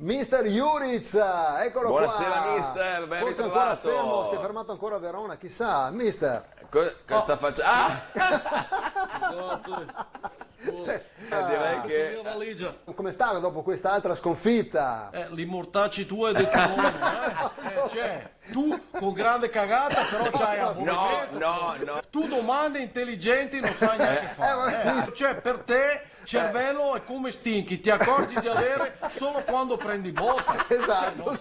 Mister Juric, eccolo Buonasera qua. mister, ben Forse ancora ritrovato. fermo, si è fermato ancora a Verona, chissà, mister. Cosa sta facendo? Ah! Direi che... Mia valigia. Come sta dopo questa altra sconfitta? Li mortacci tu e dei tuoi, cioè, tu con grande cagata però c'hai abbonamento. No. Tu domande intelligenti non sai neanche fare. Cioè per te cervello è come stinchi, ti accorgi di avere solo quando prendi botta. Esatto,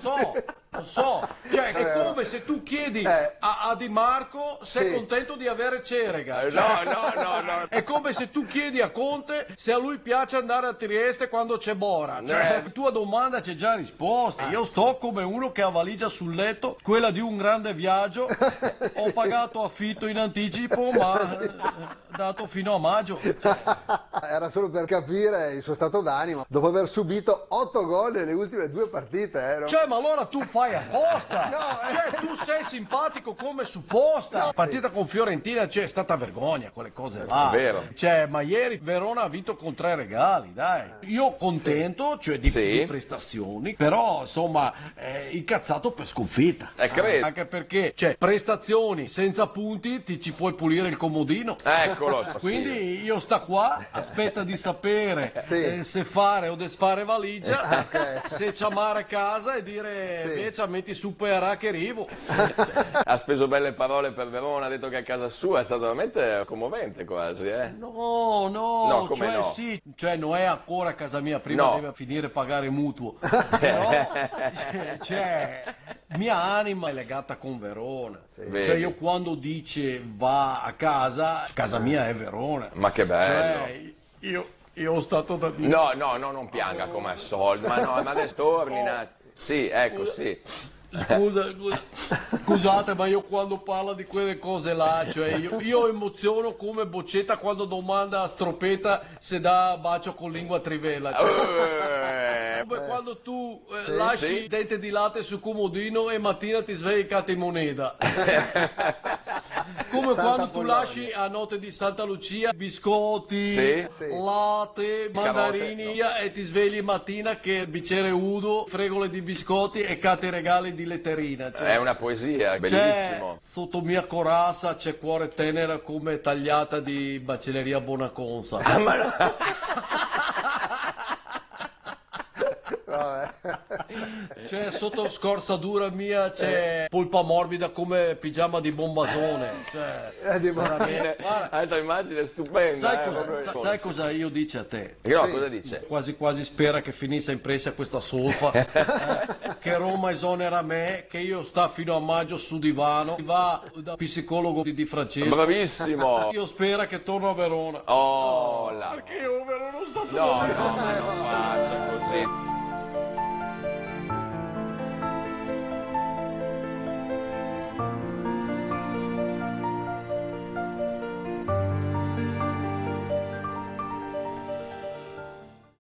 Non so, cioè è vero. come se tu chiedi a Di Marco se è contento di avere Cerega. No. È come se tu chiedi a Conte se a lui piace andare a Trieste quando c'è Bora. Cioè, la tua domanda c'è già risposta. Io sto come uno che ha valigia sul letto, quella di un grande viaggio. Ho pagato affitto in anticipo, ma dato fino a maggio. Era solo per capire il suo stato d'animo dopo aver subito 8 gol nelle ultime 2 partite. No? Cioè, ma allora tu fai apposta. No, Cioè, tu sei simpatico come supposta. La partita con Fiorentina, cioè, è stata vergogna, quelle cose là. È vero. Cioè, ma ieri Verona ha vinto con 3 regali, dai. Io contento, cioè di prestazioni, però insomma, incazzato per sconfitta. Credo. Anche perché, cioè, prestazioni senza punti ti ci puoi pulire il comodino. Eccolo. Quindi io sta qua, aspetta di sapere se fare o desfare valigia, se ciamare casa e dire invece metti su Perà che arrivo. Ha speso belle parole per Verona, ha detto che a casa sua è stato veramente commovente quasi, No, come cioè no? sì, cioè non è ancora a casa mia, prima deve finire a pagare mutuo. Però, cioè, mia anima è legata con Verona. Cioè io quando dice va a casa mia è Verona. Ma che bello. Cioè, io ho stato da dire. No, non pianga come al solito, ma adesso torni un attimo. Sì, ecco, sì. Scusate, ma io quando parlo di quelle cose là, cioè io emoziono come Boccetta quando domanda a Stropetta se dà bacio con lingua trivella. Come quando tu lasci il dente di latte sul comodino e mattina ti svegli catti moneta. Come quando tu lasci a notte di Santa Lucia biscotti, latte, mandarini e ti svegli mattina che il bicchiere udo, fregole di biscotti e catti regali di letterina. Cioè, è una poesia, bellissimo. Sotto mia corazza c'è cuore tenera come tagliata di Bacelleria Bonaconsa. Cioè sotto scorzatura mia c'è polpa morbida come pigiama di bombasone, cioè altra immagine stupenda. Sai cosa io dice a te? Cosa dice? Quasi spera che finisse in presa questa solfa, che Roma esonera me, che io sta fino a maggio su divano, va da psicologo di Francesco. Bravissimo. Io spero che torno a Verona. Là. Perché io a Verona non sto No.